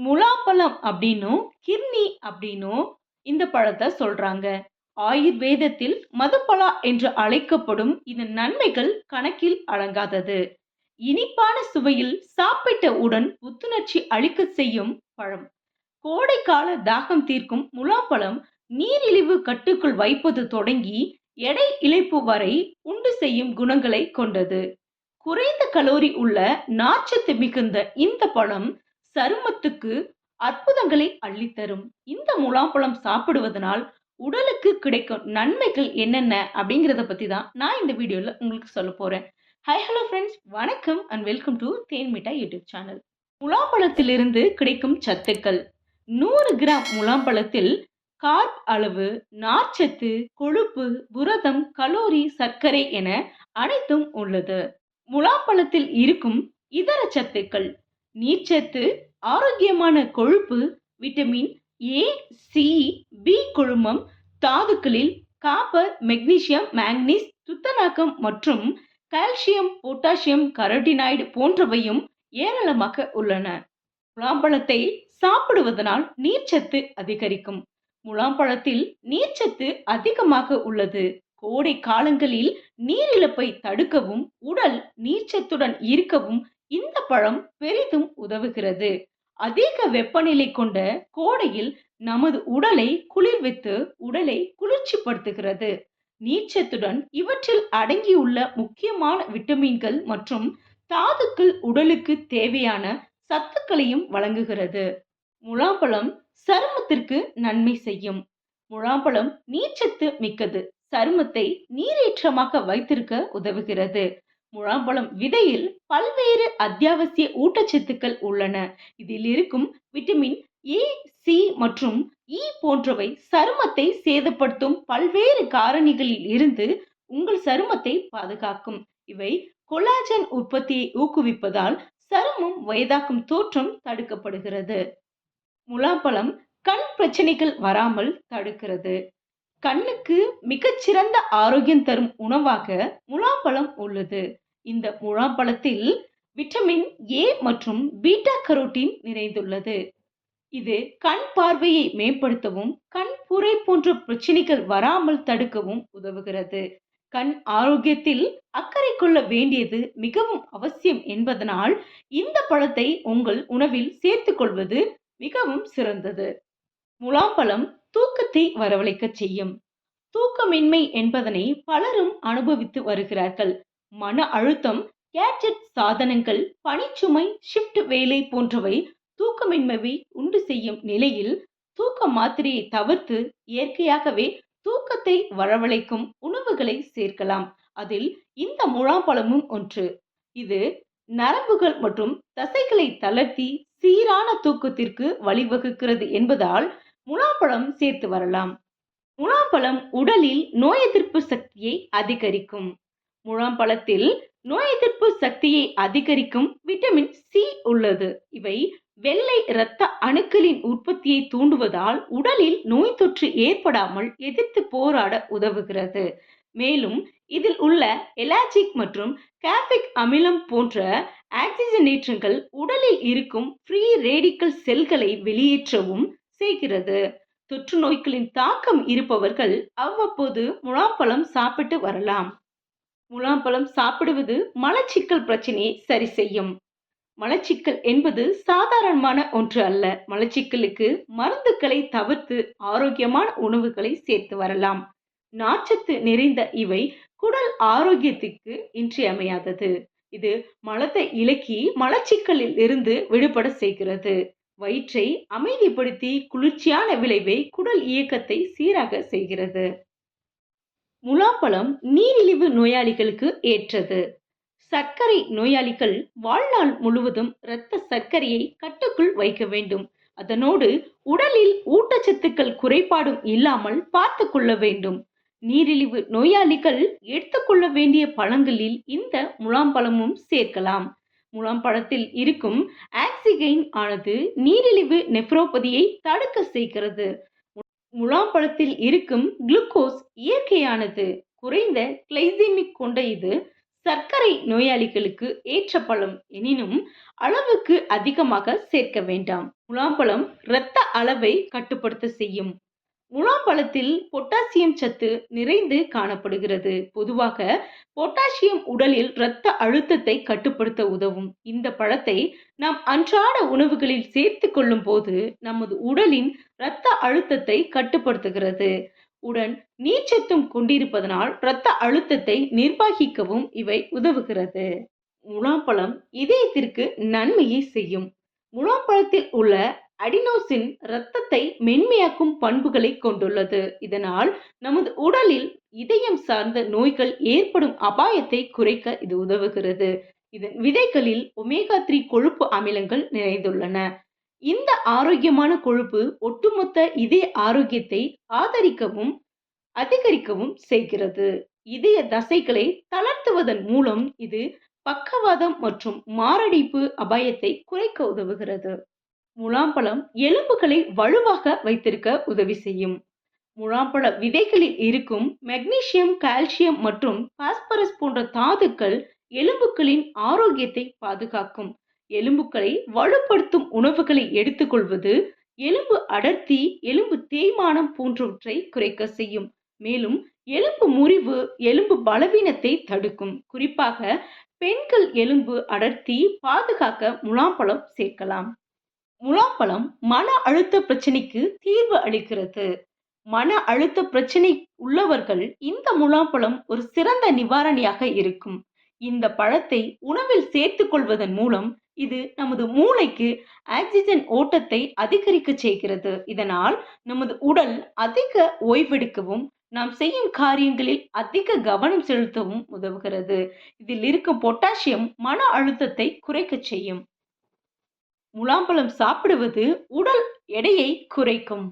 முலாப்பழம் அப்படின்னும் கிர்னி அப்படின்னும் இந்த பழத்தை சொல்றாங்க. ஆயுர்வேதத்தில் மதுப்பலா என்று அழைக்கப்படும் இதன் நன்மைகள் கணக்கில் அடங்காதது. இனிப்பான சுவையில் சாப்பிட்டவுடன் புத்துணர்ச்சி அளிக்க செய்யும் பழம். கோடைக்கால தாகம் தீர்க்கும் முலாப்பழம் நீரிழிவு கட்டுக்குள் வைப்பது தொடங்கி எடை இழைப்பு வரை உண்டு செய்யும் குணங்களை கொண்டது. குறைந்த கலோரி உள்ள நார்ச்சத்து மிகுந்த இந்த பழம் சருமத்துக்கு அற்புதங்களை அள்ளித்தரும். இந்த முலாப்பழம் சாப்பிடுவதனால் உடலுக்கு கிடைக்கும் நன்மைகள் என்னென்ன அப்படிங்கிறத பத்தி தான் நான் இந்த வீடியோல உங்களுக்கு சொல்ல போறேன். ஹாய் ஹலோ ஃப்ரெண்ட்ஸ், வணக்கம் அண்ட் வெல்கம் டு தேன் மிட்டாய் யூடியூப் சேனல். முலாப்பழத்திலிருந்து கிடைக்கும் சத்துக்கள். 100 கிராம் முலாம்பழத்தில் கார்ப் அளவு, நார்ச்சத்து, கொழுப்பு, புரதம், கலோரி, சர்க்கரை என அனைத்தும் உள்ளது. முலாப்பழத்தில் இருக்கும் இதர சத்துக்கள்: நீர்ச்சத்து, ஆரோக்கியமான கொழுப்பு, விட்டமின் ஏ, சி, பி குழுமம், தாதுக்களில் காப்பர், மெக்னீசியம், மாங்கனீஸ், துத்தநாகம் மற்றும் கால்சியம், பொட்டாசியம், கரோட்டினாய்டு போன்றவையும் ஏராளமாக உள்ளன. முலாம்பழத்தை சாப்பிடுவதனால் நீர்ச்சத்து அதிகரிக்கும். முலாம்பழத்தில் நீர்ச்சத்து அதிகமாக உள்ளது. கோடை காலங்களில் நீரிழப்பை தடுக்கவும் உடல் நீர்ச்சத்துடன் இருக்கவும் இந்த பழம் பெரிதும் உதவுகிறது. அதிக வெப்பநிலை கொண்ட கோடையில் நமது உடலை குளிர்வித்து உடலை குளிர்ச்சிப்படுத்துகிறது. நீர்ச்சத்துடன் இவற்றில் அடங்கியுள்ள முக்கியமான விட்டமின்கள் மற்றும் தாதுக்கள் உடலுக்கு தேவையான சத்துக்களையும் வழங்குகிறது. முலாம்பழம் சருமத்திற்கு நன்மை செய்யும். முலாம்பழம் நீர்ச்சத்து மிக்கது. சருமத்தை நீரேற்றமாக வைத்திருக்க உதவுகிறது. முலாம்பழம் விதையில் பல்வேறு அத்தியாவசிய ஊட்டச்சத்துக்கள் உள்ளன. இதில் இருக்கும் விட்டமின் ஏ, சி மற்றும் இ போன்றவை சருமத்தை சேதப்படுத்தும் பல்வேறு காரணிகளில் இருந்து உங்கள் சருமத்தை பாதுகாக்கும். இவை கொலாஜன் உற்பத்தியை ஊக்குவிப்பதால் சருமம் வயதாக்கும் தோற்றம் தடுக்கப்படுகிறது. முலாம்பழம் கண் பிரச்சனைகள் வராமல் தடுக்கிறது. கண்ணுக்கு மிகச்சிறந்த ஆரோக்கியம் தரும் உணவாக முலாம்பழம் உள்ளது. இந்த முலாம்பழத்தில் விட்டமின் ஏ மற்றும் பீட்டா கரோட்டின் நிறைந்துள்ளது. இது கண் பார்வையை மேம்படுத்தவும் கண் புரை போன்ற பிரச்சனைகள் வராமல் தடுக்கவும் உதவுகிறது. கண் ஆரோக்கியத்தில் அக்கறை கொள்ள வேண்டியது மிகவும் அவசியம் என்பதனால் இந்த பழத்தை உங்கள் உணவில் சேர்த்துக் கொள்வது மிகவும் சிறந்தது. முலாம்பழம் தூக்கத்தை வரவழைக்க செய்யும். தூக்கமின்மை என்பதனை பலரும் அனுபவித்து வருகிறார்கள். மன அழுத்தம், கேட்ஜெட் சாதனங்கள், பணிச்சுமை, ஷிப்ட் வேலை போன்றவை தூக்கமின்மையை உண்டு செய்யும் நிலையில் தூக்க மாத்திரையை தவிர்த்து இயற்கையாகவே தூக்கத்தை வரவழைக்கும் உணவுகளை சேர்க்கலாம். அதில் இந்த முலாம்பழமும் ஒன்று. இது நரம்புகள் மற்றும் தசைகளை தளர்த்தி சீரான தூக்கத்திற்கு வழிவகுக்கிறது என்பதால் முலாம்பழம் சேர்த்து வரலாம். முலாம்பழம் உடலில் நோய் எதிர்ப்பு சக்தியை அதிகரிக்கும். முலாம்பழத்தில் நோய் எதிர்ப்பு சக்தியை அதிகரிக்கும் விட்டமின் சி உள்ளது. இவை வெள்ளை இரத்த அணுக்களின் உற்பத்தியை தூண்டுவதால் உடலில் நோய் தொற்று ஏற்படாமல் எதிர்த்து போராட உதவுகிறது. மேலும் இதில் உள்ள எலாஜிக் மற்றும் காஃபிக் அமிலம் போன்ற ஆக்சிஜனேற்றங்கள் உடலில் இருக்கும் ஃப்ரீ ரேடிக்கல் செல்களை வெளியேற்றவும் செய்கிறது. தொற்று நோய்களின் தாக்கம் இருப்பவர்கள் அவ்வப்போது முலாம்பழம் சாப்பிட்டு வரலாம். முலாம்பழம் சாப்பிடுவது மலச்சிக்கல் பிரச்சனையை சரி செய்யும். மலச்சிக்கல் என்பது சாதாரணமான ஒன்று அல்ல. மலச்சிக்கலுக்கு மருந்துகளை தவிர்த்து ஆரோக்கியமான உணவுகளை சேர்த்து வரலாம். நார்ச்சத்து நிறைந்த இவை குடல் ஆரோக்கியத்திற்கு இன்றியமையாதது. இது மலத்தை இலக்கி மலச்சிக்கலில் இருந்து விடுபட செய்கிறது. வயிற்றை அமைதிப்படுத்தி குளிர்ச்சியான விளைவை குடல் இயக்கத்தை சீராக செய்கிறது. முலாம்பழம் நீரிழிவு நோயாளிகளுக்கு ஏற்றது. சர்க்கரை நோயாளிகள் வாழ்நாள் முழுவதும் இரத்த சர்க்கரையை கட்டுக்குள் வைக்க வேண்டும். அதனோடு உடலில் ஊட்டச்சத்துக்கள் குறைபாடும் இல்லாமல் பார்த்து கொள்ள வேண்டும். நீரிழிவு நோயாளிகள் எடுத்துக்கொள்ள வேண்டிய பழங்களில் இந்த முலாம்பழமும் சேர்க்கலாம். முலாம்பழத்தில் இருக்கும் ஆக்சிகைன் ஆனது நீரிழிவு நெஃப்ரோபதியை தடுக்க செய்கிறது. முலாம்பழத்தில் இருக்கும் குளுக்கோஸ் இயற்கையானது. குறைந்த கிளைசெமிக் கொண்ட இது சர்க்கரை நோயாளிகளுக்கு ஏற்ற பழம் எனினும் அளவுக்கு அதிகமாக சேர்க்க வேண்டாம். முலாம்பழம் இரத்த அளவை கட்டுப்படுத்த செய்யும். முலாம்பழத்தில் பொட்டாசியம் சத்து நிறைந்து காணப்படுகிறது. பொதுவாக பொட்டாசியம் உடலில் இரத்த அழுத்தத்தை கட்டுப்படுத்த உதவும். இந்த பழத்தை நாம் அன்றாட உணவுகளில் சேர்த்துக் கொள்ளும் போது நமது உடலின் இரத்த அழுத்தத்தை கட்டுப்படுத்துகிறது. உடன் நீர்ச்சத்தும் கொண்டிருப்பதனால் இரத்த அழுத்தத்தை நிர்வகிக்கவும் இவை உதவுகிறது. முலாம்பழம் இதயத்திற்கு நன்மையை செய்யும். முலாம்பழத்தில் உள்ள அடினோசின் இரத்தத்தை மென்மையாக்கும் பண்புகளை கொண்டுள்ளது. இதனால் நமது உடலில் இதயம் சார்ந்த நோய்கள் ஏற்படும் அபாயத்தை குறைக்க இது உதவுகிறது. இதன் விதைகளில் ஒமேகா 3 கொழுப்பு அமிலங்கள் நிறைந்துள்ளன. இந்த ஆரோக்கியமான கொழுப்பு ஒட்டுமொத்த இதய ஆரோக்கியத்தை ஆதரிக்கவும் அதிகரிக்கவும் செய்கிறது. இதய தசைகளை தளர்த்துவதன் மூலம் இது பக்கவாதம் மற்றும் மாரடைப்பு அபாயத்தை குறைக்க உதவுகிறது. முலாம்பழம் எலும்புகளை வலுவாக வைத்திருக்க உதவி செய்யும். முலாம்பழ விதைகளில் இருக்கும் மெக்னீசியம், கால்சியம் மற்றும் பாஸ்பரஸ் போன்ற தாதுக்கள் எலும்புகளின் ஆரோக்கியத்தை பாதுகாக்கும். எலும்புகளை வலுப்படுத்தும் உணவுகளை எடுத்துக்கொள்வது எலும்பு அடர்த்தி, எலும்பு தேய்மானம் போன்றவற்றை குறைக்க செய்யும். மேலும் எலும்பு முறிவு, எலும்பு பலவீனத்தை தடுக்கும். குறிப்பாக பெண்கள் எலும்பு அடர்த்தி பாதுகாக்க முலாம்பழம் சேர்க்கலாம். முலாம்பழம் மன அழுத்த பிரச்சனைக்கு தீர்வு அளிக்கிறது. மன அழுத்த பிரச்சனை உள்ளவர்கள் இந்த முலாம்பழம் ஒரு சிறந்த நிவாரணியாக இருக்கும். இந்த பழத்தை உணவில் சேர்த்துக் கொள்வதன் மூலம் இது நமது மூளைக்கு ஆக்சிஜன் ஓட்டத்தை அதிகரிக்க செய்கிறது. இதனால் நமது உடல் அதிக ஓய்வெடுக்கவும் நாம் செய்யும் காரியங்களில் அதிக கவனம் செலுத்தவும் உதவுகிறது. இதில் இருக்கும் பொட்டாசியம் மன அழுத்தத்தை குறைக்க செய்யும். முலாம்பழம் சாப்பிடுவது உடல் எடையை குறைக்கும்.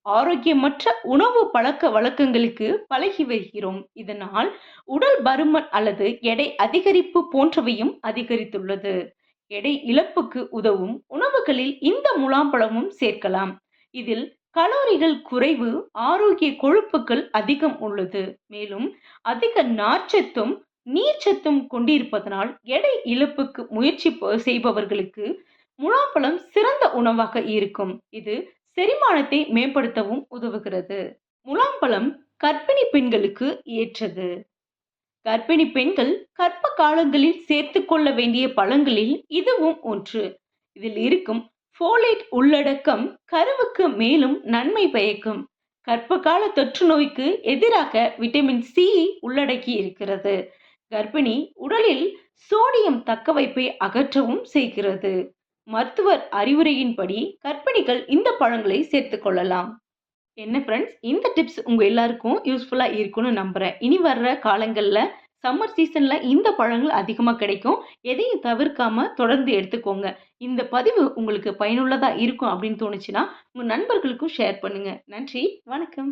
ஆரோக்கியமற்ற உணவு பழக்க வழக்கங்களுக்கு பழகி வருகிறோம். இதனால் உடல் பருமன் அல்லது எடை அதிகரிப்பு போன்றவையும் அதிகரித்துள்ளது. எடை இழப்புக்கு உதவும் உணவுகளில் இந்த முலாம்பழமும் சேர்க்கலாம். இதில் கலோரிகள் குறைவு, ஆரோக்கிய கொழுப்புகள் அதிகம் உள்ளது. மேலும் அதிக நார்ச்சத்தும் நீர்ச்சத்தும் கொண்டிருப்பதனால் எடை இழப்புக்கு முயற்சி செய்பவர்களுக்கு முலாம்பழம் சிறந்த உணவாக இருக்கும். இது செரிமானத்தை மேம்படுத்தவும் உதவுகிறது. முலாம்பழம் கர்ப்பிணி பெண்களுக்கு ஏற்றது. கர்ப்பிணி பெண்கள் கர்ப்ப காலங்களில் சேர்த்துக் கொள்ள வேண்டிய பழங்களில் இதுவும் ஒன்று. இதில் இருக்கும் ஃபோலேட் உள்ளடக்கம் கருவுக்கு மேலும் நன்மை பயக்கும். கர்ப்ப கால தொற்று நோய்க்கு எதிராக விட்டமின் சி உள்ளடக்கி இருக்கிறது. கர்ப்பிணி உடலில் சோடியம் தக்கவைப்பை அகற்றவும் செய்கிறது. மருத்துவர் அறிவுரையின்படி கர்ப்பிணிகள் இந்த பழங்களை சேர்த்துக் கொள்ளலாம். என்ன ஃப்ரெண்ட்ஸ், இந்த டிப்ஸ் உங்க எல்லாருக்கும் யூஸ்ஃபுல்லா இருக்கும்னு நம்புறேன். இனி வர்ற காலங்கள்ல சம்மர் சீசன்ல இந்த பழங்கள் அதிகமா கிடைக்கும். எதையும் தவிர்க்காம தொடர்ந்து எடுத்துக்கோங்க. இந்த பதிவு உங்களுக்கு பயனுள்ளதா இருக்கும் அப்படின்னு தோணுச்சுன்னா உங்க நண்பர்களுக்கும் ஷேர் பண்ணுங்க. நன்றி, வணக்கம்.